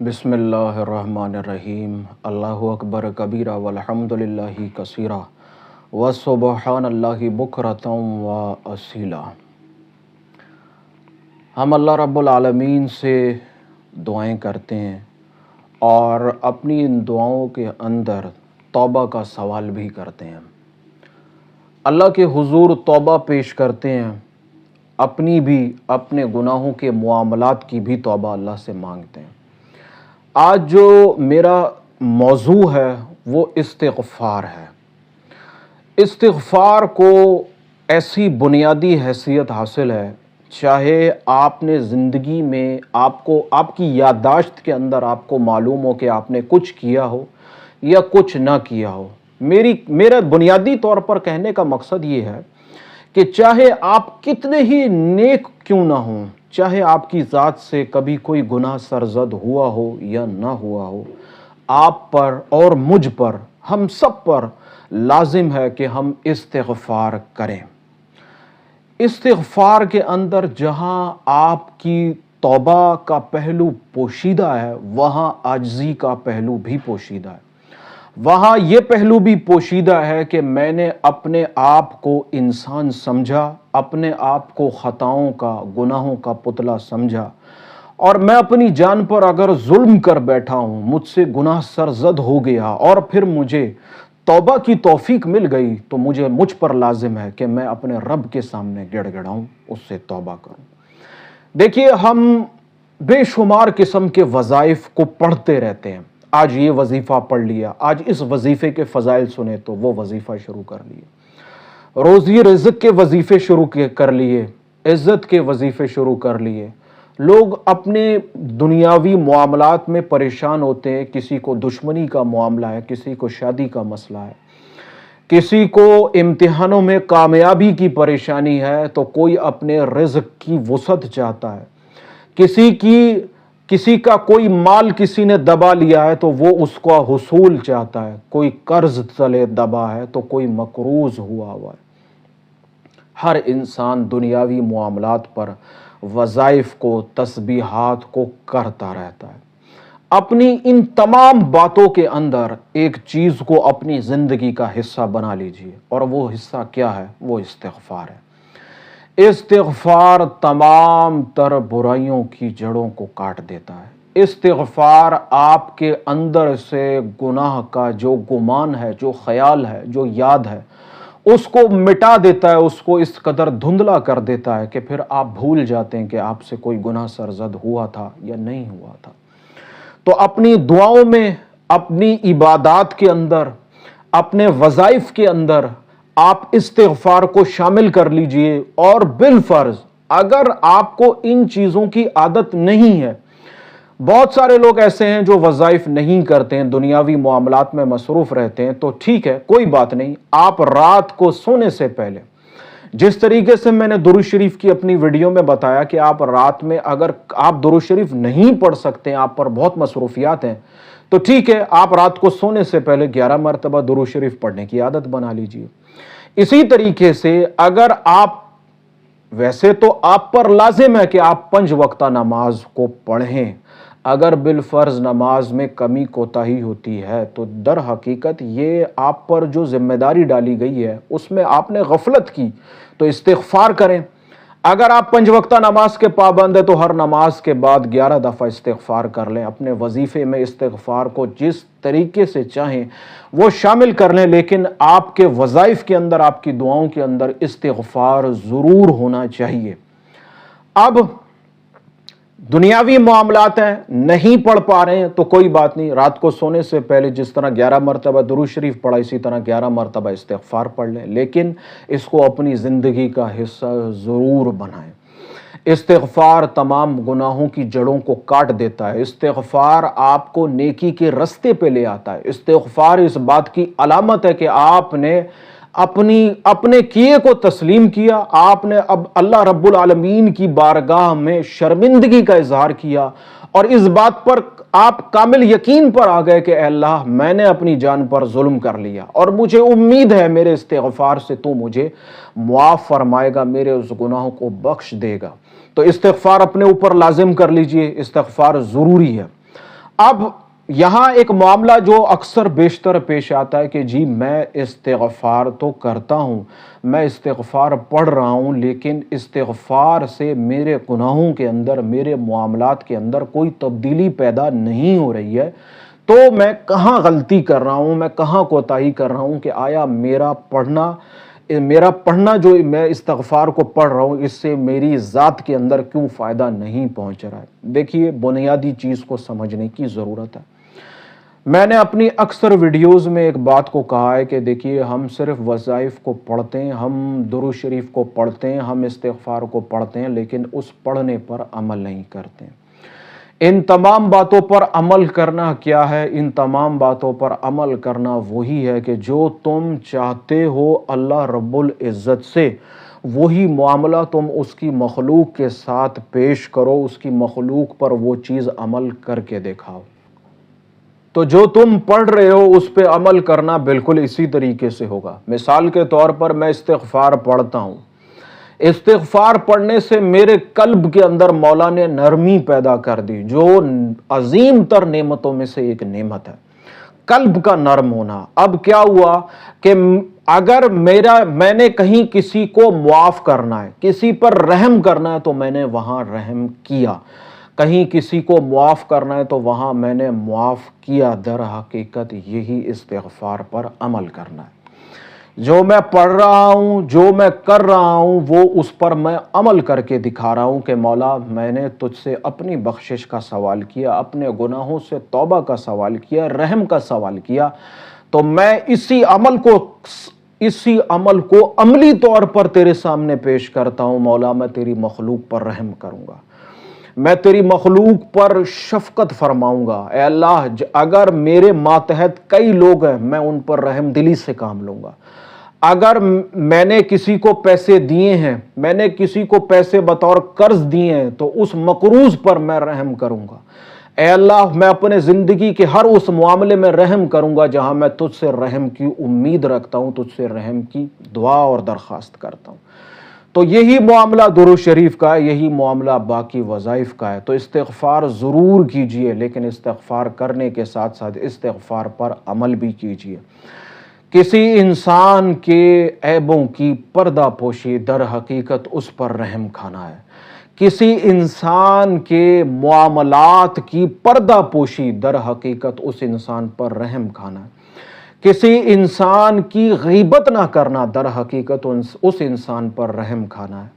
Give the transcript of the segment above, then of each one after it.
بسم اللہ الرحمن الرحیم۔ اللہ اکبر کبیرہ والحمدللہ کثیرہ وسبحان اللہ بکرۃ و اصیلا۔ ہم اللہ رب العالمین سے دعائیں کرتے ہیں اور اپنی ان دعاؤں کے اندر توبہ کا سوال بھی کرتے ہیں۔ اللہ کے حضور توبہ پیش کرتے ہیں، اپنی بھی اپنے گناہوں کے معاملات کی بھی توبہ اللہ سے مانگتے ہیں۔ آج جو میرا موضوع ہے وہ استغفار ہے۔ استغفار کو ایسی بنیادی حیثیت حاصل ہے، چاہے آپ نے زندگی میں آپ کی یادداشت کے اندر آپ کو معلوم ہو کہ آپ نے کچھ کیا ہو یا کچھ نہ کیا ہو۔ میرا بنیادی طور پر کہنے کا مقصد یہ ہے کہ چاہے آپ کتنے ہی نیک کیوں نہ ہوں، چاہے آپ کی ذات سے کبھی کوئی گناہ سرزد ہوا ہو یا نہ ہوا ہو، آپ پر اور مجھ پر، ہم سب پر لازم ہے کہ ہم استغفار کریں۔ استغفار کے اندر جہاں آپ کی توبہ کا پہلو پوشیدہ ہے، وہاں عاجزی کا پہلو بھی پوشیدہ ہے۔ وہاں یہ پہلو بھی پوشیدہ ہے کہ میں نے اپنے آپ کو انسان سمجھا، اپنے آپ کو خطاؤں کا، گناہوں کا پتلا سمجھا، اور میں اپنی جان پر اگر ظلم کر بیٹھا ہوں، مجھ سے گناہ سرزد ہو گیا اور پھر مجھے توبہ کی توفیق مل گئی، تو مجھ پر لازم ہے کہ میں اپنے رب کے سامنے گڑ گڑاؤں، اس سے توبہ کروں۔ دیکھیے، ہم بے شمار قسم کے وظائف کو پڑھتے رہتے ہیں۔ آج یہ وظیفہ پڑھ لیا، آج اس وظیفے کے فضائل سنے تو وہ وظیفہ شروع کر لیے، روزی رزق کے وظیفے شروع کر لیے، عزت کے وظیفے شروع کر لیے۔ لوگ اپنے دنیاوی معاملات میں پریشان ہوتے ہیں، کسی کو دشمنی کا معاملہ ہے، کسی کو شادی کا مسئلہ ہے، کسی کو امتحانوں میں کامیابی کی پریشانی ہے، تو کوئی اپنے رزق کی وسعت چاہتا ہے، کسی کا کوئی مال کسی نے دبا لیا ہے تو وہ اس کا حصول چاہتا ہے، کوئی قرض تلے دبا ہے تو کوئی مقروض ہوا ہے۔ ہر انسان دنیاوی معاملات پر وظائف کو، تسبیحات کو کرتا رہتا ہے۔ اپنی ان تمام باتوں کے اندر ایک چیز کو اپنی زندگی کا حصہ بنا لیجئے، اور وہ حصہ کیا ہے؟ وہ استغفار ہے۔ استغفار تمام تر برائیوں کی جڑوں کو کاٹ دیتا ہے۔ استغفار آپ کے اندر سے گناہ کا جو گمان ہے، جو خیال ہے، جو یاد ہے، اس کو مٹا دیتا ہے، اس کو اس قدر دھندلا کر دیتا ہے کہ پھر آپ بھول جاتے ہیں کہ آپ سے کوئی گناہ سرزد ہوا تھا یا نہیں ہوا تھا۔ تو اپنی دعاؤں میں، اپنی عبادات کے اندر، اپنے وظائف کے اندر آپ استغفار کو شامل کر لیجئے، اور بالفرض اگر آپ کو ان چیزوں کی عادت نہیں ہے، بہت سارے لوگ ایسے ہیں جو وظائف نہیں کرتے ہیں، دنیاوی معاملات میں مصروف رہتے ہیں، تو ٹھیک ہے، کوئی بات نہیں۔ آپ رات کو سونے سے پہلے، جس طریقے سے میں نے درود شریف کی اپنی ویڈیو میں بتایا کہ آپ رات میں اگر آپ درود شریف نہیں پڑھ سکتے ہیں، آپ پر بہت مصروفیات ہیں، تو ٹھیک ہے، آپ رات کو سونے سے پہلے 11 مرتبہ درود شریف پڑھنے کی عادت بنا لیجئے۔ اسی طریقے سے اگر ویسے تو آپ پر لازم ہے کہ آپ 5 وقتہ نماز کو پڑھیں، اگر بالفرض نماز میں کمی کوتاہی ہوتی ہے تو در حقیقت یہ آپ پر جو ذمہ داری ڈالی گئی ہے اس میں آپ نے غفلت کی، تو استغفار کریں۔ اگر آپ 5 وقتہ نماز کے پابند ہیں تو ہر نماز کے بعد 11 دفعہ استغفار کر لیں، اپنے وظیفے میں استغفار کو جس طریقے سے چاہیں وہ شامل کر لیں، لیکن آپ کے وظائف کے اندر، آپ کی دعاؤں کے اندر استغفار ضرور ہونا چاہیے۔ اب دنیاوی معاملات ہیں، نہیں پڑھ پا رہے ہیں تو کوئی بات نہیں، رات کو سونے سے پہلے جس طرح 11 مرتبہ درود شریف پڑھا، اسی طرح 11 مرتبہ استغفار پڑھ لیں، لیکن اس کو اپنی زندگی کا حصہ ضرور بنائیں۔ استغفار تمام گناہوں کی جڑوں کو کاٹ دیتا ہے۔ استغفار آپ کو نیکی کے رستے پہ لے آتا ہے۔ استغفار اس بات کی علامت ہے کہ آپ نے اپنے کیے کو تسلیم کیا، آپ نے اب اللہ رب العالمین کی بارگاہ میں شرمندگی کا اظہار کیا، اور اس بات پر آپ کامل یقین پر آ گئے کہ اے اللہ، میں نے اپنی جان پر ظلم کر لیا، اور مجھے امید ہے میرے استغفار سے تو مجھے معاف فرمائے گا، میرے اس گناہوں کو بخش دے گا۔ تو استغفار اپنے اوپر لازم کر لیجئے، استغفار ضروری ہے۔ اب یہاں ایک معاملہ جو اکثر بیشتر پیش آتا ہے کہ جی میں استغفار تو کرتا ہوں، میں استغفار پڑھ رہا ہوں، لیکن استغفار سے میرے گناہوں کے اندر، میرے معاملات کے اندر کوئی تبدیلی پیدا نہیں ہو رہی ہے، تو میں کہاں غلطی کر رہا ہوں، میں کہاں کوتاہی کر رہا ہوں، کہ آیا میرا پڑھنا جو میں استغفار کو پڑھ رہا ہوں، اس سے میری ذات کے اندر کیوں فائدہ نہیں پہنچ رہا ہے؟ دیکھیے، بنیادی چیز کو سمجھنے کی ضرورت ہے۔ میں نے اپنی اکثر ویڈیوز میں ایک بات کو کہا ہے کہ دیکھیے، ہم صرف وظائف کو پڑھتے ہیں، ہم درود شریف کو پڑھتے ہیں، ہم استغفار کو پڑھتے ہیں، لیکن اس پڑھنے پر عمل نہیں کرتے ہیں۔ ان تمام باتوں پر عمل کرنا کیا ہے؟ ان تمام باتوں پر عمل کرنا وہی ہے کہ جو تم چاہتے ہو اللہ رب العزت سے، وہی معاملہ تم اس کی مخلوق کے ساتھ پیش کرو، اس کی مخلوق پر وہ چیز عمل کر کے دکھاؤ۔ تو جو تم پڑھ رہے ہو اس پہ عمل کرنا بالکل اسی طریقے سے ہوگا۔ مثال کے طور پر میں استغفار پڑھتا ہوں، استغفار پڑھنے سے میرے قلب کے اندر مولا نے نرمی پیدا کر دی، جو عظیم تر نعمتوں میں سے ایک نعمت ہے، قلب کا نرم ہونا۔ اب کیا ہوا کہ اگر میں نے کہیں کسی کو معاف کرنا ہے، کسی پر رحم کرنا ہے، تو میں نے وہاں رحم کیا، کہیں کسی کو معاف کرنا ہے تو وہاں میں نے معاف کیا۔ در حقیقت یہی استغفار پر عمل کرنا ہے۔ جو میں پڑھ رہا ہوں، جو میں کر رہا ہوں، وہ اس پر میں عمل کر کے دکھا رہا ہوں کہ مولا میں نے تجھ سے اپنی بخشش کا سوال کیا، اپنے گناہوں سے توبہ کا سوال کیا، رحم کا سوال کیا، تو میں اسی عمل کو عملی طور پر تیرے سامنے پیش کرتا ہوں۔ مولا میں تیری مخلوق پر رحم کروں گا، میں تیری مخلوق پر شفقت فرماؤں گا۔ اے اللہ، اگر میرے ماتحت کئی لوگ ہیں، میں ان پر رحم دلی سے کام لوں گا۔ اگر میں نے کسی کو پیسے دیے ہیں، میں نے کسی کو پیسے بطور قرض دیے ہیں، تو اس مقروض پر میں رحم کروں گا۔ اے اللہ، میں اپنے زندگی کے ہر اس معاملے میں رحم کروں گا جہاں میں تجھ سے رحم کی امید رکھتا ہوں، تجھ سے رحم کی دعا اور درخواست کرتا ہوں۔ تو یہی معاملہ درود شریف کا ہے، یہی معاملہ باقی وظائف کا ہے۔ تو استغفار ضرور کیجئے، لیکن استغفار کرنے کے ساتھ ساتھ استغفار پر عمل بھی کیجئے۔ کسی انسان کے عیبوں کی پردہ پوشی در حقیقت اس پر رحم کھانا ہے۔ کسی انسان کے معاملات کی پردہ پوشی در حقیقت اس انسان پر رحم کھانا ہے۔ کسی انسان کی غیبت نہ کرنا در حقیقت اس انسان پر رحم کھانا ہے۔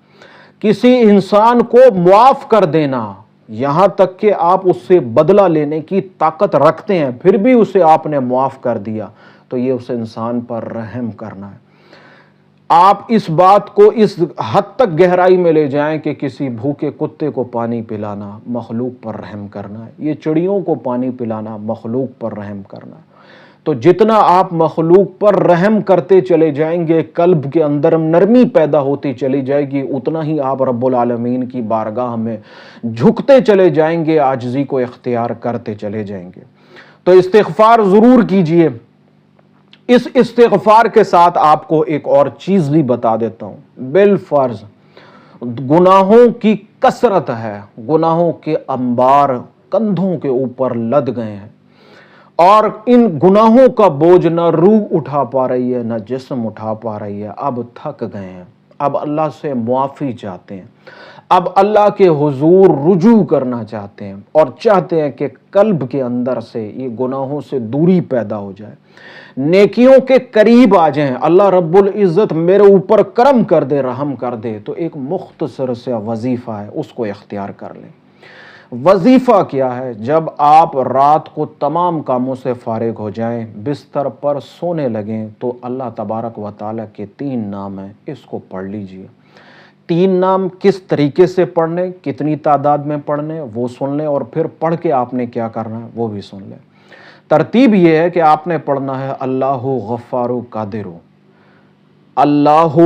کسی انسان کو معاف کر دینا، یہاں تک کہ آپ اس سے بدلہ لینے کی طاقت رکھتے ہیں، پھر بھی اسے آپ نے معاف کر دیا، تو یہ اس انسان پر رحم کرنا ہے۔ آپ اس بات کو اس حد تک گہرائی میں لے جائیں کہ کسی بھوکے کتے کو پانی پلانا مخلوق پر رحم کرنا ہے، یہ چڑیوں کو پانی پلانا مخلوق پر رحم کرنا ہے۔ تو جتنا آپ مخلوق پر رحم کرتے چلے جائیں گے، قلب کے اندر نرمی پیدا ہوتی چلی جائے گی، اتنا ہی آپ رب العالمین کی بارگاہ میں جھکتے چلے جائیں گے، عاجزی کو اختیار کرتے چلے جائیں گے۔ تو استغفار ضرور کیجئے۔ اس استغفار کے ساتھ آپ کو ایک اور چیز بھی بتا دیتا ہوں۔ بالفرض گناہوں کی کثرت ہے، گناہوں کے انبار کندھوں کے اوپر لد گئے ہیں، اور ان گناہوں کا بوجھ نہ روح اٹھا پا رہی ہے، نہ جسم اٹھا پا رہی ہے، اب تھک گئے ہیں، اب اللہ سے معافی چاہتے ہیں، اب اللہ کے حضور رجوع کرنا چاہتے ہیں، اور چاہتے ہیں کہ قلب کے اندر سے یہ گناہوں سے دوری پیدا ہو جائے، نیکیوں کے قریب آ جائیں، اللہ رب العزت میرے اوپر کرم کر دے، رحم کر دے۔ تو ایک مختصر سا وظیفہ ہے، اس کو اختیار کر لیں۔ وظیفہ کیا ہے؟ جب آپ رات کو تمام کاموں سے فارغ ہو جائیں، بستر پر سونے لگیں، تو اللہ تبارک و تعالیٰ کے 3 نام ہیں، اس کو پڑھ لیجئے۔ 3 نام کس طریقے سے پڑھنے، کتنی تعداد میں پڑھنے، وہ سن لیں، اور پھر پڑھ کے آپ نے کیا کرنا ہے وہ بھی سن لیں۔ ترتیب یہ ہے کہ آپ نے پڑھنا ہے اللہ غفار قادر، اللہ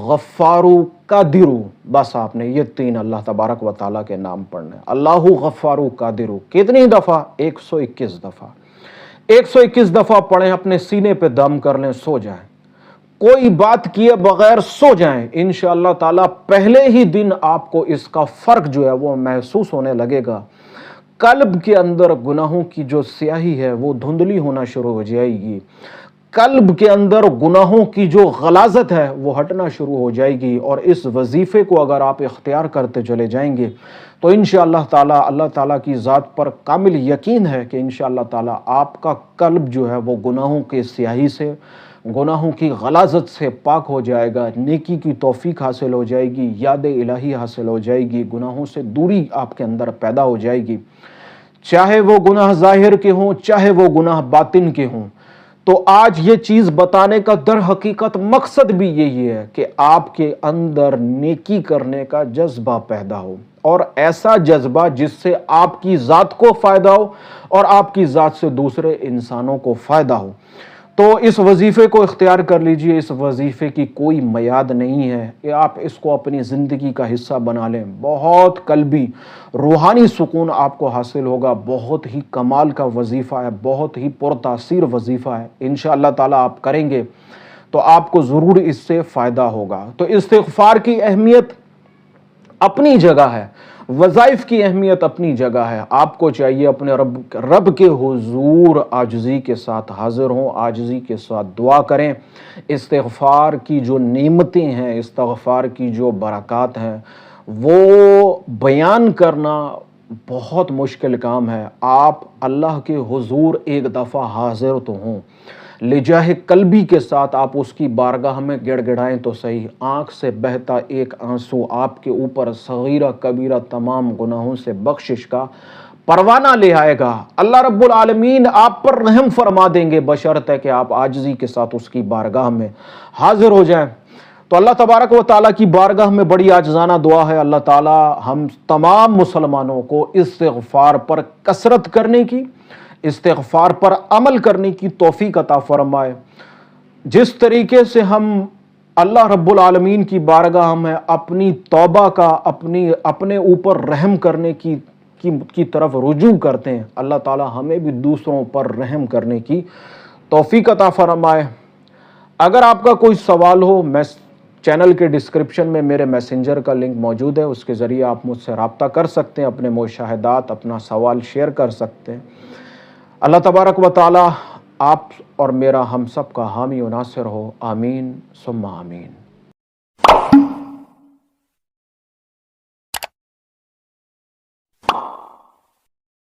غفار قادر، بس آپ نے یہ 3 اللہ تبارک و تعالیٰ کے نام پڑھنے ہیں۔ اللہ غفار قادر کتنی دفعہ؟ 121 دفعہ۔ 121 دفعہ پڑھیں، اپنے سینے پہ دم کر لیں، سو جائیں، کوئی بات کیے بغیر سو جائیں۔ انشاءاللہ تعالیٰ پہلے ہی دن آپ کو اس کا فرق جو ہے وہ محسوس ہونے لگے گا، قلب کے اندر گناہوں کی جو سیاہی ہے وہ دھندلی ہونا شروع ہو جائے گی، قلب کے اندر گناہوں کی جو غلاظت ہے وہ ہٹنا شروع ہو جائے گی، اور اس وظیفے کو اگر آپ اختیار کرتے چلے جائیں گے تو انشاءاللہ تعالی اللہ تعالیٰ کی ذات پر کامل یقین ہے کہ انشاءاللہ تعالیٰ آپ کا قلب جو ہے وہ گناہوں کے سیاہی سے، گناہوں کی غلاظت سے پاک ہو جائے گا، نیکی کی توفیق حاصل ہو جائے گی، یاد الہی حاصل ہو جائے گی، گناہوں سے دوری آپ کے اندر پیدا ہو جائے گی، چاہے وہ گناہ ظاہر کے ہوں چاہے وہ گناہ باطن کے ہوں۔ تو آج یہ چیز بتانے کا در حقیقت مقصد بھی یہی ہے کہ آپ کے اندر نیکی کرنے کا جذبہ پیدا ہو، اور ایسا جذبہ جس سے آپ کی ذات کو فائدہ ہو اور آپ کی ذات سے دوسرے انسانوں کو فائدہ ہو۔ تو اس وظیفے کو اختیار کر لیجئے، اس وظیفے کی کوئی میعاد نہیں ہے کہ آپ اس کو اپنی زندگی کا حصہ بنا لیں، بہت قلبی روحانی سکون آپ کو حاصل ہوگا، بہت ہی کمال کا وظیفہ ہے، بہت ہی پرتاثیر وظیفہ ہے، انشاءاللہ تعالیٰ آپ کریں گے تو آپ کو ضرور اس سے فائدہ ہوگا۔ تو استغفار کی اہمیت اپنی جگہ ہے، وظائف کی اہمیت اپنی جگہ ہے، آپ کو چاہیے اپنے رب کے حضور عاجزی کے ساتھ حاضر ہوں، عاجزی کے ساتھ دعا کریں۔ استغفار کی جو نعمتیں ہیں، استغفار کی جو برکات ہیں، وہ بیان کرنا بہت مشکل کام ہے۔ آپ اللہ کے حضور ایک دفعہ حاضر تو ہوں، لجاہ قلبی کے ساتھ آپ اس کی بارگاہ میں گڑ گڑائیں تو صحیح، آنکھ سے بہتا ایک آنسو آپ کے اوپر صغیرہ کبیرہ تمام گناہوں سے بخشش کا پروانہ لے آئے گا۔ اللہ رب العالمین آپ پر رحم فرما دیں گے، بشرط ہے کہ آپ عاجزی کے ساتھ اس کی بارگاہ میں حاضر ہو جائیں۔ تو اللہ تبارک و تعالیٰ کی بارگاہ میں بڑی عاجزانہ دعا ہے، اللہ تعالیٰ ہم تمام مسلمانوں کو استغفار پر کثرت کرنے کی، استغفار پر عمل کرنے کی توفیق عطا فرمائے۔ جس طریقے سے ہم اللہ رب العالمین کی بارگاہ میں اپنی توبہ کا، اپنے اوپر رحم کرنے کی طرف رجوع کرتے ہیں، اللہ تعالیٰ ہمیں بھی دوسروں پر رحم کرنے کی توفیق عطا فرمائے۔ اگر آپ کا کوئی سوال ہو، میں چینل کے ڈسکرپشن میں میرے میسنجر کا لنک موجود ہے، اس کے ذریعے آپ مجھ سے رابطہ کر سکتے ہیں، اپنے مشاہدات، اپنا سوال شیئر کر سکتے ہیں۔ اللہ تبارک و تعالی آپ اور میرا ہم سب کا حامی و ناصر ہو، آمین ثم آمین۔